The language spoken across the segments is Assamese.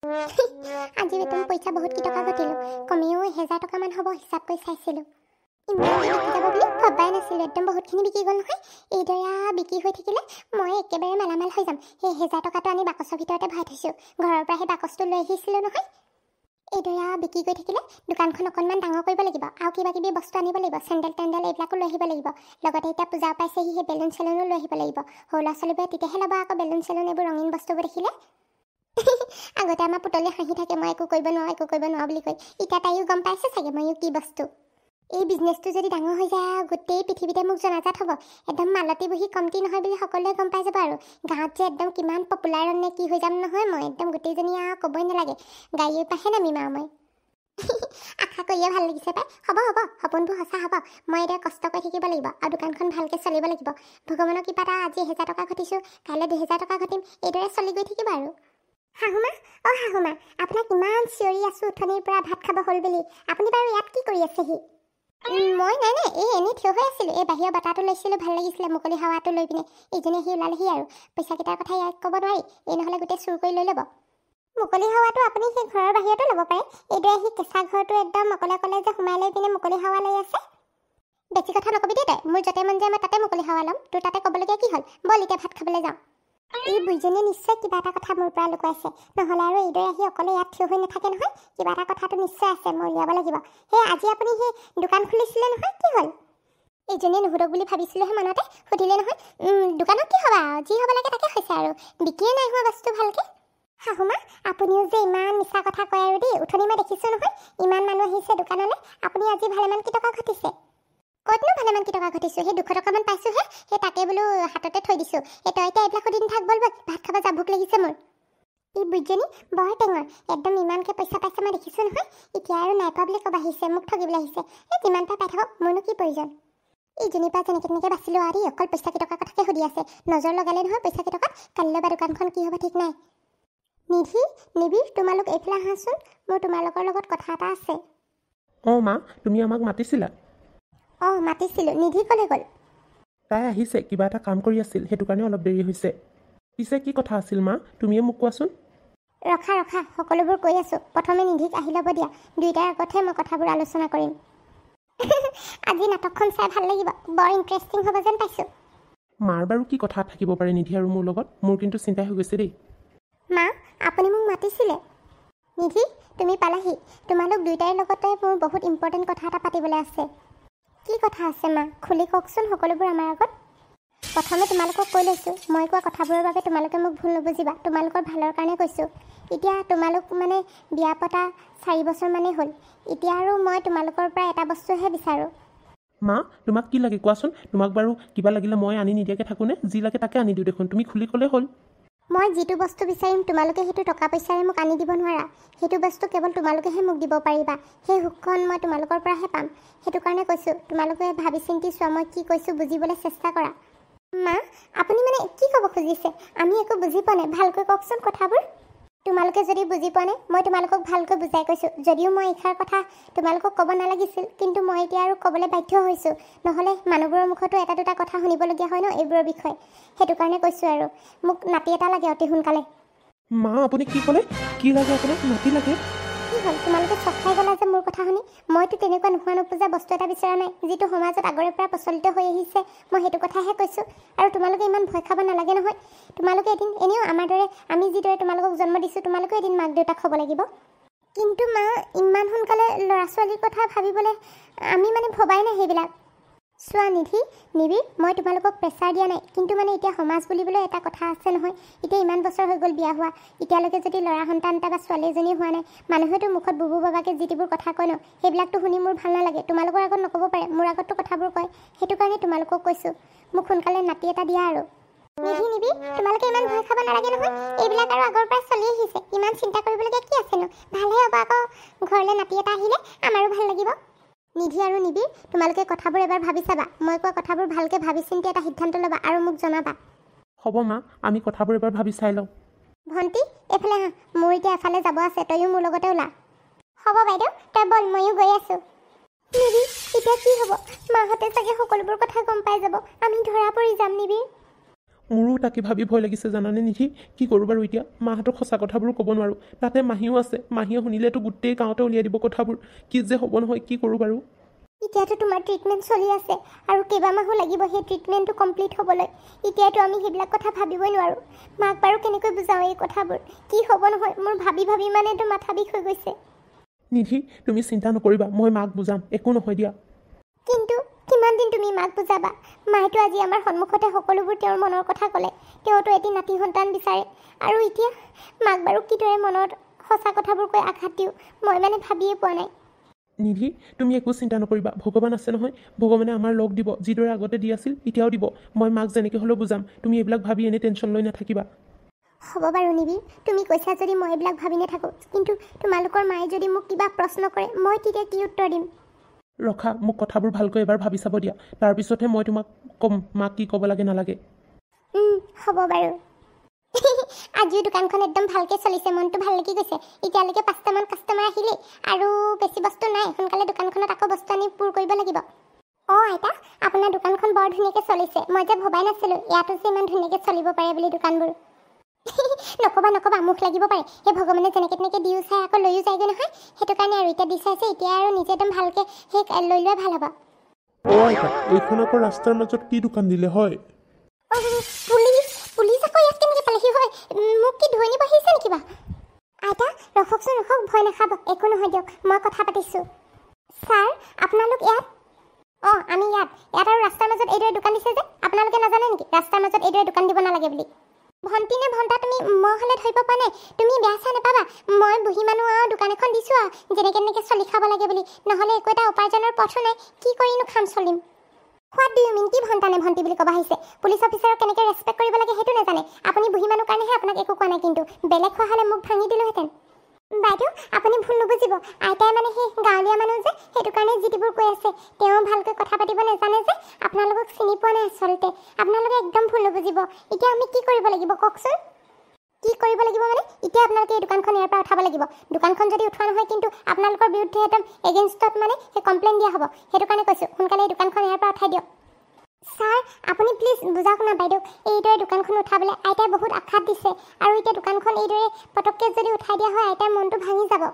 আজি বেতন পইচা বহুত কেইটকা ঘটিলোঁ, কমেও 1000 টকামান হ'ব হিচাপ কৰি চাইছিলোঁ। ইমান বিকি যাব বুলি ভবাই নাছিলোঁ, একদম বহুতখিনি বিকি গ'ল নহয়। এইদৰে বিক্ৰী হৈ থাকিলে মই একেবাৰে মালামাল হৈ যাম। সেই 1000 টকাটো আনি বাকচৰ ভিতৰতে ভৰাই থৈছোঁ, ঘৰৰ পৰা সেই বাকচটো লৈ আহিছিলোঁ নহয়। এইদৰে বিক্ৰী কৰি থাকিলে দোকানখন অকণমান ডাঙৰ কৰিব লাগিব, আৰু কিবা কিবি বস্তু আনিব লাগিব, চেণ্ডেল টেণ্ডেল এইবিলাকো লৈ আহিব লাগিব। লগতে এতিয়া পূজা পাইছেহি, সেই বেলুন চেলুনো লৈ আহিব লাগিব। সৰু ল'ৰা ছোৱালীবোৰে তেতিয়াহে ল'ব আকৌ বেলুন চেলুন এইবোৰ ৰঙীন বস্তুবোৰ দেখিলে। আগতে আমাৰ পুতলি হাঁহি থাকে, মই একো কৰিব নোৱাৰো বুলি কৈ। এতিয়া তাইও গম পাইছে চাগে ময়ো কি বস্তু। এই বিজনেছটো যদি ডাঙৰ হৈ যায় গোটেই পৃথিৱীতে মোক জনাজাত হ'ব। একদম মালতী বহি কমটি নহয় বুলি সকলোৱে গম পাই যাব আৰু। গাঁৱত যে একদম কিমান পপুলাৰ নে কি হৈ যাম নহয় মই, একদম গোটেইজনী আৰু ক'বই নালাগে। গাড়ীৰ পাহে নামিম আৰু মই। আশা কৰিয়ে ভাল লাগিছে পাই। হ'ব সপোনবোৰ সঁচা হ'ব। মই এতিয়া কষ্ট কৰি থাকিব লাগিব আৰু দোকানখন ভালকৈ চলিব লাগিব। ভগৱানৰ কিবা এটা আজি 1000 টকা ঘটিছোঁ, কাইলৈ 2000 টকা ঘটিম, এইদৰে চলি গৈ থাকিব আৰু। শাহুমা, শাহুমা, আপোনাক ইমান চিঞৰি আছোঁ উঠনিৰ পৰা ভাত খাব হ'ল বুলি। আপুনি বাৰু ইয়াত কি কৰি আছেহি? মই নাই এই এনেই থিয় হৈ আছিলোঁ। এই বাহিৰৰ বতাহটো লৈছিলোঁ, ভাল লাগিছিলে মুকলি হাৱাটো লৈ পিনে। ইজনী আহি ওলালেহি আৰু। পইচাকেইটাৰ কথা ইয়াত ক'ব নোৱাৰি, এই নহ'লে গোটেই চুৰ কৰি লৈ ল'ব। মুকলি হাৱাটো আপুনি সেই ঘৰৰ বাহিৰতো ল'ব পাৰে। এইদৰে আহি কেঁচা ঘৰটো একদম অকলে যে সোমাই লৈ পিনে মুকলি হাৱা লৈ আছে। বেছি কথা নকবি দেই তই, মোৰ য'তে মন যায় মই তাতে মুকলি হাৱা ল'ম। তোৰ তাতে ক'বলগীয়া কি হ'ল? বল এতিয়া ভাত খাবলৈ যাওঁ। এই বুঢ়ীজনীয়ে নিশ্চয় কিবা এটা কথা মোৰ পৰা লুকুৱাইছে, নহ'লে আৰু এইদৰে আহি অকলে ইয়াত থিয় হৈ নাথাকে নহয়। কিবা এটা কথাটো নিশ্চয় আছে, মই উলিয়াব লাগিব। সেই আজি আপুনি সেই দোকান খুলিছিলে নহয়, কি হ'ল? এইজনীয়ে নুসুধক বুলি ভাবিছিলোঁহে মনতে, সুধিলে নহয়। দোকানত কি হ'বা, যি হ'ব লাগে তাকে হৈছে আৰু। বিকিয়ে নাই হোৱা বস্তু ভালকৈ। শাহুমা, আপুনিও যে ইমান মিছা কথা কয় আৰু দেই। উঠনি মই দেখিছোঁ নহয়, ইমান মানুহ আহিছে দোকানলৈ। আপুনি আজি ভালেমান কি টকা ঘটিছে? ক'তনো ভালেমান কি টকা ঘটিছোঁ? সেই 200 টকামান পাইছোঁহে, সেই তাকে বোলো হাততে থৈ দিছোঁ। তই এতিয়া এইবিলাক সুধি নাথাক, বল ভাত খাব যা, ভোক লাগিছে মোৰ। এই বুঢ়ীজনী বৰ টেঙৰ, একদম ইমানকৈ পইচা পাইছে মই দেখিছোঁ নহয়। এতিয়া আৰু নাই পোৱা বুলি ক'ব আহিছে, মোক ঠগিবলৈ আহিছে। যিমান পাই পাই থাকক, মোৰনো কি প্ৰয়োজন। এইজনীৰ পৰা যেনেকৈ বাচিলোঁ আৰু অকল পইচা কেইটকাৰ কথাকে সুধি আছে। নজৰ লগালে নহয় পইচা কেইটকাত, কালিলৈ বা দোকানখন কি হ'ব ঠিক নাই। নিধি, নিবিৰ, তোমালোক এইফালে আহাচোন, মোৰ তোমালোকৰ লগত কথা এটা আছে। মা, তুমি আমাক মাতিছিলা? মাতিছিলোঁ। নিধি ক'লে গ'ল? তাই আহিছে, কিবা এটা কাম কৰি আছিল, সেইটো কাৰণে অলপ দেৰি হৈছে। পিছে কি কথা আছিল মা, তুমিয়ে মোক কোৱাচোন। ৰখা সকলোবোৰ কৈ আছোঁ। প্ৰথমে নিধিক আহি ল'ব দিয়া, দুয়োটাৰ আগতহে মই কথাবোৰ আলোচনা কৰিম। আজি নাটকখন চাই ভাল লাগিব, বৰ ইণ্টাৰেষ্টিং হ'ব যেন পাইছোঁ। মাৰ বাৰু কি কথা থাকিব পাৰে নিধি আৰু মোৰ লগত? মোৰ কিন্তু চিন্তা হৈ গৈছে দেই। মা, আপুনি মোক মাতিছিলে? নিধি, তুমি পালাহি। তোমালোক দুয়োটাৰ লগতে মোৰ বহুত ইম্পৰ্টেণ্ট কথা এটা পাতিবলৈ আছে। কি কথা আছে মা, খুলি কওকচোন সকলোবোৰ আমাৰ আগত। প্ৰথমে তোমালোকক কৈ লৈছোঁ, মই কোৱা কথাবোৰৰ বাবে তোমালোকে মোক ভুল নুবুজিবা। তোমালোকৰ ভালৰ কাৰণে কৈছোঁ। এতিয়া তোমালোক বিয়া পতা 4 বছৰমানেই হ'ল। এতিয়া আৰু মই তোমালোকৰ পৰা এটা বস্তুহে বিচাৰোঁ। মা, তোমাক কি লাগে কোৱাচোন? তোমাক বাৰু কিবা লাগিলে মই আনি নিদিয়াকৈ থাকোঁনে? যি লাগে তাকে আনি দিওঁ দেখোন, তুমি খুলি ক'লে হ'ল। মই যিটো বস্তু বিচাৰিম তোমালোকে সেইটো টকা পইচাৰে মোক আনি দিব নোৱাৰা। সেইটো বস্তু কেৱল তোমালোকেহে মোক দিব পাৰিবা। সেই সুখখন মই তোমালোকৰ পৰাহে পাম। সেইটো কাৰণে কৈছোঁ, তোমালোকে ভাবি চিন্তি চোৱা, মই কি কৈছোঁ বুজিবলৈ চেষ্টা কৰা। মা, আপুনি কি ক'ব খুজিছে? আমি একো বুজি পোৱা নাই, ভালকৈ কওকচোন কথাবোৰ। তোমালোকে যদি বুজি পোৱা নাই, মই তোমালোকক ভালকৈ বুজাই কৈছোঁ। যদিও মই এইষাৰ কথা তোমালোকক ক'ব নালাগিছিল, কিন্তু মই এতিয়া আৰু ক'বলৈ বাধ্য হৈছোঁ। নহ'লে মানুহবোৰৰ মুখতো এটা দুটা কথা শুনিবলগীয়া হয় ন এইবোৰৰ বিষয়ে। সেইটো কাৰণে কৈছোঁ আৰু। মোক নাতি এটা লাগে অতি সোনকালে। মা, আপুনি কি ক'লে? কি লাগে আপোনাক? নাতি লাগে? কি হ'ল, তোমালোকে চক খাই গ'লা যে মোৰ কথা শুনি? মইতো তেনেকুৱা নোহোৱা নোপোজা বস্তু এটা বিচৰা নাই, যিটো সমাজত আগৰে পৰা প্ৰচলিত হৈ আহিছে। মই সেইটো কথাহে কৈছোঁ। আৰু তোমালোকে ইমান ভয় খাব নালাগে নহয়। তোমালোকে এদিন এনেও আমাৰ দৰে, আমি যিদৰে তোমালোকক জন্ম দিছোঁ, তোমালোকেও এদিন মাক দেউতাক হ'ব লাগিব। কিন্তু মা, ইমান সোনকালে ল'ৰা ছোৱালীৰ কথা ভাবিবলৈ আমি ভবাই নাই সেইবিলাক। চোৱা নিধি, নিবিৰ, মই তোমালোকক প্ৰেছাৰ দিয়া নাই, কিন্তু এতিয়া সমাজ বুলিবলৈ এটা কথা আছে নহয়। এতিয়া ইমান বছৰ হৈ গ'ল বিয়া হোৱা, এতিয়ালৈকে যদি ল'ৰা সন্তান এটা বা ছোৱালী এজনী হোৱা নাই, মানুহেতো মুখত বুবু বাবাকে যিবোৰ কথা কয় ন, সেইবিলাকতো শুনি মোৰ ভাল নালাগে। তোমালোকৰ আগত নক'ব পাৰে, মোৰ আগততো কথাবোৰ কয়। সেইটো কাৰণে তোমালোকক কৈছোঁ, মোক সোনকালে নাতি এটা দিয়া আৰু। নিধি, নিবি, তোমালোকে ইমান ভয় খাব নালাগে নহয়। এইবিলাক আৰু আগৰ পৰা চলি আহিছে, ইমান চিন্তা কৰিবলগীয়া কি আছেনো? ভালহে হ'ব আকৌ, ঘৰলৈ নাতি এটা আহিলে আমাৰো ভাল লাগিব। নিধি আৰু নিবিৰ, তোমালোকে কথাবোৰ এবাৰ ভাবি চাবা। মই কোৱা কথাবোৰ ভালকৈ ভাবি চিন্তি এটা সিদ্ধান্ত ল'বা আৰু মোক জনাবা। হ'ব মা, আমি কথাবোৰ এবাৰ ভাবি চাই লওঁ। ভণ্টি, এইফালে আহা, মোৰ এতিয়া এফালে যাব আছে, তয়ো মোৰ লগতে ওলা। হ'ব বাইদেউ, তই বল, ময়ো গৈ আছোঁ। নিবি, এতিয়া কি হ'ব? মাহঁতে চাগে সকলোবোৰ কথা গম পাই যাব, আমি ধৰা পৰি যাম। নিবিৰ, মোৰো তাকে ভাবি ভয় লাগিছে জানানে নিধি কি কৰোঁ বাৰু এতিয়া মাহঁতক সঁচা কথাবোৰ ক'ব নোৱাৰোঁ তাতে মাহীও আছে মাহীয়ে শুনিলেতো গোটেই গাঁৱতে উলিয়াই দিব কথাবোৰ কি যে হ'ব নহয় কি কৰোঁ বাৰু এতিয়াতো তোমাৰ ট্ৰিটমেণ্ট চলি আছে আৰু কেইবামাহো লাগিব সেই ট্ৰিটমেণ্টটো কমপ্লিট হ'বলৈ এতিয়াতো আমি সেইবিলাক কথা ভাবিবই নোৱাৰোঁ মাক বাৰু কেনেকৈ বুজাওঁ এই কথাবোৰ কি হ'ব নহয় মোৰ ভাবি ভাবি মানেতো মাথা বিষ হৈ গৈছে নিধি তুমি চিন্তা নকৰিবা মই মাক বুজাম একো নহয় দিয়া কিন্তু কিমান দিন তুমি মাক বুজাবা মায়েতো আজি আমাৰ সন্মুখতে সকলোবোৰ তেওঁৰ মনৰ কথা ক'লে তেওঁতো এটি নাতি সন্তান বিচাৰে আৰু এতিয়া মাক বাৰু কিদৰে মনত সঁচা কথাবোৰ কৈ আঘাত দিওঁ মই মানে ভাবিয়ে পোৱা নাই নিধি তুমি একো চিন্তা নকৰিবা ভগৱান আছে নহয় ভগৱানে আমাৰ লগ দিব যিদৰে আগতে দি আছিল এতিয়াও দিব মই মাক যেনেকৈ হ'লেও বুজাম তুমি এইবিলাক ভাবি এনেই টেনশ্যন লৈ নাথাকিবা হ'ব বাৰু নিবি তুমি কৈছা যদি মই এইবিলাক ভাবি নাথাকোঁ কিন্তু তোমালোকৰ মায়ে যদি মোক কিবা প্ৰশ্ন কৰে মই তেতিয়া কি উত্তৰ দিম ৰখা মোক কথাবোৰ ভালকৈ এবাৰ ভাবি চাব দিয়া তাৰপিছতহে মই তোমাক ক'ম মাক কি ক'ব লাগে নালাগে হ'ব বাৰু আজিও দোকানখন একদম ভালকৈ চলিছে মনটো ভাল লাগি গৈছে এতিয়ালৈকে 5টামান কাষ্টমাৰ আহিলেই আৰু বেছি বস্তু নাই সোনকালে দোকানখনত আকৌ বস্তু আনি পূৰ কৰিব লাগিব আইতা আপোনাৰ দোকানখন বৰ ধুনীয়াকৈ চলিছে মই যে ভবাই নাছিলোঁ ইয়াতো যে ইমান ধুনীয়াকৈ চলিব পাৰে বুলি দোকানবোৰ নক'বা মুখ লাগিব পাৰে সেই ভগৱানে যেনেকৈ তেনেকৈ দিও চাই আকৌ লৈও যায়গৈ নহয় সেইটো কাৰণে আৰু এতিয়া দি চাইছে এতিয়া আৰু নিজে একদম ভালকৈ সেই লৈ লোৱাই ভাল হ'ব এইখন আকৌ ৰাস্তাৰ মাজত কি দোকান দিলে হয় পুলিচ আকৌ ইয়াত কেনেকৈ পালেহি হয় মোক কি ধৰি নিব আহিছে নেকি বা আইতা ৰখকচোন ৰখক ভয় নাখাব একো নহয় দিয়ক মই কথা পাতিছোঁ ছাৰ আপোনালোক ইয়াত আমি ইয়াত আৰু ৰাস্তাৰ মাজত এইদৰে দোকান দিছে যে আপোনালোকে নাজানে নেকি ৰাস্তাৰ মাজত এইদৰে দোকান দিব নালাগে বুলি ভণ্টি নে ভণ্টা তুমি মই হ'লে ধৰিব পৰা নাই তুমি বেয়া চাই নাপাবা মই বুঢ়ী মানুহ আৰু দোকান এখন দিছোঁ আৰু যেনেকৈ তেনেকৈ চলি খাব লাগে বুলি নহ'লে একো এটা উপাৰ্জনৰ পথো নাই কি কৰিনো খাম চলিম হোৱাট ডু ইউ মিন কি ভণ্টা নে ভণ্টি বুলি ক'ব আহিছে পুলিচ অফিচাৰক কেনেকৈ ৰেচপেক্ট কৰিব লাগে সেইটো নাজানে আপুনি বুঢ়ী মানুহ কাৰণেহে আপোনাক একো কোৱা নাই কিন্তু বেলেগ হোৱা হ'লে মোক ভাঙি দিলোহেঁতেন বাইদেউ আপুনি ভুল নুবুজিব আইতাই মানে সেই গাঁৱলীয়া মানুহ যে সেইটো কাৰণে যিবোৰ কৈ আছে তেওঁ ভালকৈ কথা পাতিব নাজানে যে আপোনালোকক চিনি পোৱা নাই আচলতে আপোনালোকে একদম ভুল নুবুজিব এতিয়া আমি কি কৰিব লাগিব কওকচোন কি কৰিব লাগিব মানে এতিয়া আপোনালোকে এই দোকানখন ইয়াৰ পৰা উঠাব লাগিব দোকানখন যদি উঠোৱা নহয় কিন্তু আপোনালোকৰ বিৰুদ্ধে একদম এগেইনষ্টত মানে কমপ্লেইন দিয়া হ'ব সেইটো কাৰণে কৈছোঁ সোনকালে এই দোকানখন ইয়াৰ পৰা উঠাই দিয়ক ছাৰ আপুনি প্লিজ বুজাওক না বাইদেউ এইদৰে দোকানখন উঠাবলৈ আইতাই বহুত আঘাত দিছে আৰু এতিয়া দোকানখন এইদৰে পটককৈ যদি উঠাই দিয়া হয় আইতাৰ মনটো ভাঙি যাব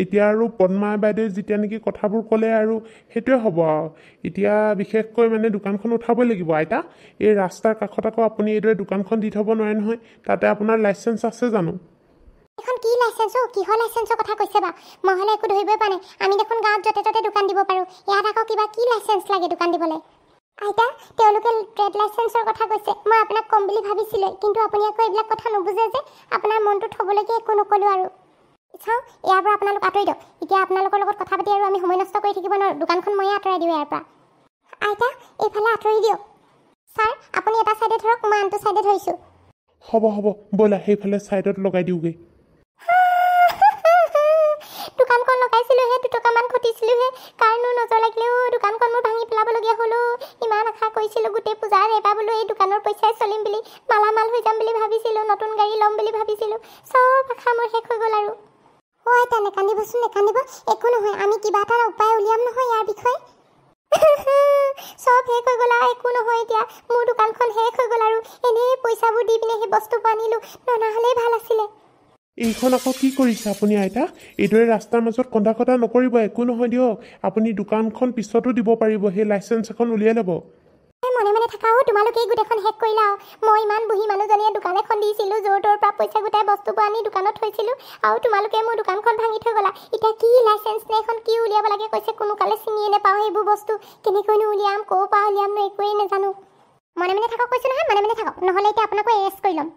এতিয়া আৰু পদ্মা বাইদেৱে যেতিয়া নেকি কথাবোৰ ক'লে আৰু সেইটোৱে হ'ব আৰু এতিয়া বিশেষকৈ মানে দোকানখন উঠাবই লাগিব আইতা এই ৰাস্তাৰ কাষত আকৌ আপুনি এইদৰে দোকানখন দি থ'ব নোৱাৰে নহয় তাতে আপোনাৰ লাইচেঞ্চ আছে জানো এখন কি লাইচেঞ্চ কিহৰ লাইচেঞ্চৰ কথা কৈছে বা মই হ'লে একো ধৰিবই পৰা নাই আমি দেখোন গাঁৱত য'তে ত'তে দোকান দিব পাৰোঁ ইয়াত আকৌ কিবা কি লাইচেঞ্চ লাগে দোকান দিবলৈ আইতা তেওঁলোকে ট্ৰেড লাইচেঞ্চৰ কথা কৈছে মই আপোনাক ক'ম বুলি ভাবিছিলোঁ কিন্তু আপুনি আকৌ এইবিলাক কথা নুবুজে যে আপোনাৰ মনটো থ'বলৈকে একো নক'লোঁ আৰু চাওঁ ইয়াৰ পৰা আপোনালোক আঁতৰি দিয়ক এতিয়া আপোনালোকৰ লগত কথা পাতি আৰু আমি সময় নষ্ট কৰি থাকিব নোৱাৰোঁ দোকানখন ময়ে আঁতৰাই দিওঁ ইয়াৰ পৰা আইতা এইফালে আঁতৰি দিয়ক ছাৰ আপুনি এটা ছাইডে ধৰক মই আনটো ছাইডে ধৰিছোঁ হ'ব ব'লা সেইফালে ছাইডত লগাই দিওঁগৈ দোকানখন লগাইছিলোঁহে 2 টকামান ঘটিছিলোঁহে কাৰণো নজৰ লাগিলেও দোকানখন মোৰ ভাঙি পেলাবলগীয়া হ'লেও ইমান আশা কৰিছিলোঁ গোটেই পূজাৰ এবাৰ বোলো এই দোকানৰ পইচাই চলিম বুলি মালামাল হৈ যাম বুলি ভাবিছিলোঁ নতুন গাড়ী ল'ম বুলি ভাবিছিলোঁ চব আশা মোৰ শেষ হৈ গ'ল আৰু আইতা নেকান্দিবচোন নেকান্দিব একো নহয় আমি কিবা এটা উপায় উলিয়াম নহয় ইয়াৰ বিষয়ে চব শেষ হৈ গ'ল আৰু একো নহয় এতিয়া মোৰ দোকানখন শেষ হৈ গ'ল আৰু এনেই পইচাবোৰ দি পিনে সেই বস্তুবোৰ আনিলোঁ ননা হ'লেই ভাল আছিলে এইখন আকৌ কি কৰিছে আপুনি আইতা এইদৰে ৰাস্তাৰ মাজত কন্দা কটা নকৰিব একো নহয় দিয়ক আপুনি দোকানখন পিছতো দিব পাৰিব সেই লাইচেঞ্চ এখন উলিয়াই ল'ব মনে মনে থাকা তোমালোকে এই গোটেইখন শেষ কৰিলা মই ইমান বুঢ়ী মানুহজনীয়ে দোকান এখন দিছিলোঁ য'ৰ ত'ৰ পৰা পইচা গোটাই বস্তুবোৰ আনি দোকানত থৈছিলোঁ আৰু তোমালোকে মোৰ দোকানখন ভাঙি থৈ গ'লা এতিয়া কি লাইচেঞ্চ নে এখন কি উলিয়াব লাগে কৈছে কোনো কালে চিনিয়ে নাপাওঁ সেইবোৰ বস্তু কেনেকৈনো উলিয়াম ক'ৰ পৰা উলিয়াম ন একোৱেই নাজানো মনে মনে থাকক কৈছোঁ নহয় মনে মনে থাকক নহ'লে এতিয়া আপোনাকো এৰেষ্ট কৰি ল'ম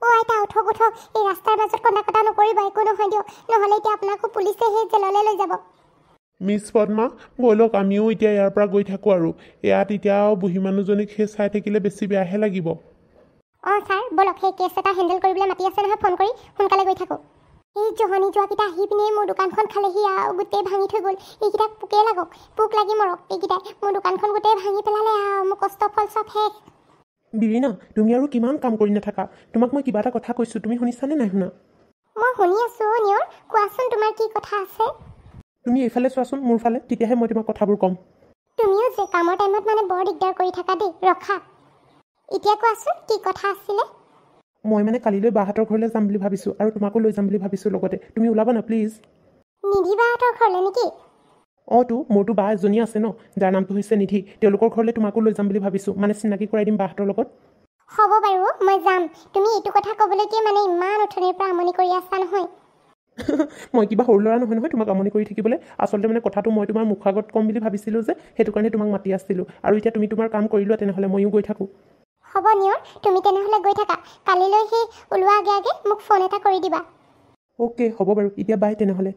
আইতা উঠক এই ৰাস্তাৰ মাজত কন্দা কটা নকৰিব একো নহয় দিয়ক নহ'লে এতিয়া আপোনাকো পুলিচে সেই জেললৈ লৈ যাব মিছ পদ্মা ব'লক আমিও এতিয়া ইয়াৰ পৰা গৈ থাকোঁ আৰু ইয়াত এতিয়া বুঢ়ী মানুহজনীক সেই চাই থাকিলে বেছি বেয়াহে লাগিব ছাৰ ব'লক সেই কেছ এটা হেণ্ডেল কৰিবলৈ মাতি আছে নহয় ফোন কৰি সোনকালে গৈ থাকোঁ এই জহনি যোৱাকেইটা আহি পিনে মোৰ দোকানখন খালেহি আৰু গোটেই ভাঙি থৈ গ'ল এইকেইটা পোকেই লাগক পোক লাগি মৰক এইকেইটাই মোৰ দোকানখন গোটেই ভাঙি পেলালে আৰু মোৰ কষ্ট ফল চব শেষ বিৰিনা তুমি আৰু কিমান কাম কৰি নাথাকা তোমাক মই কিবা এটা কথা কৈছোঁ তুমি শুনিছানে নাই শুনা মই শুনি আছোঁ নিয়ৰ কোৱাচোন তোমাৰ কি কথা আছে তুমি এইফালে চোৱাচোন মোৰ ফালে তেতিয়াহে মই তোমাক কথাবোৰ ক'ম তুমিও যে কামৰ টাইমত মানে বৰ দিগদাৰ কৰি থাকা দেই ৰখা এতিয়া কোৱাচোন কি কথা আছিলে? মই মানে কালিলৈ বাহঁতৰ ঘৰলৈ যাম বুলি ভাবিছোঁ আৰু তোমাকো লৈ যাম বুলি ভাবিছোঁ লগতে। তুমি ওলাবা না প্লিজ। নিধি বাহঁতৰ ঘৰলৈ নেকি? তো মোৰতো বা এজনী আছে ন, যাৰ নামটো হৈছে নিধি। তেওঁলোকৰ ঘৰলৈ তোমাকো লৈ যাম বুলি ভাবিছোঁ, মানে চিনাকি কৰাই দিম বাহঁতৰ লগত। হ'ব বাৰু, মই যাম। তুমি এইটো কথা ক'বলৈকে মানে ইমান উঠনিৰ পৰা আমনি কৰি আছা নহয়। মই কিবা সৰু ল'ৰা নহয় নহয় তোমাক আমনি কৰি থাকিবলৈ। আচলতে মানে কথাটো মই তোমাৰ মুখ আগত ক'ম বুলি ভাবিছিলোঁ যে, সেইটো কাৰণে তোমাক মাতি আছিলোঁ। আৰু এতিয়া তুমি তোমাৰ কাম কৰি লোৱা, তেনেহ'লে ময়ো গৈ থাকোঁ। হ'ব নিয়ৰ, তুমি তেনেহ'লে গৈ থাকা। কালিলৈ সেই ওলোৱা আগে আগে মোক ফোন এটা কৰি দিবা। অ'কে, হ'ব বাৰু, এতিয়া বাই তেনেহ'লে।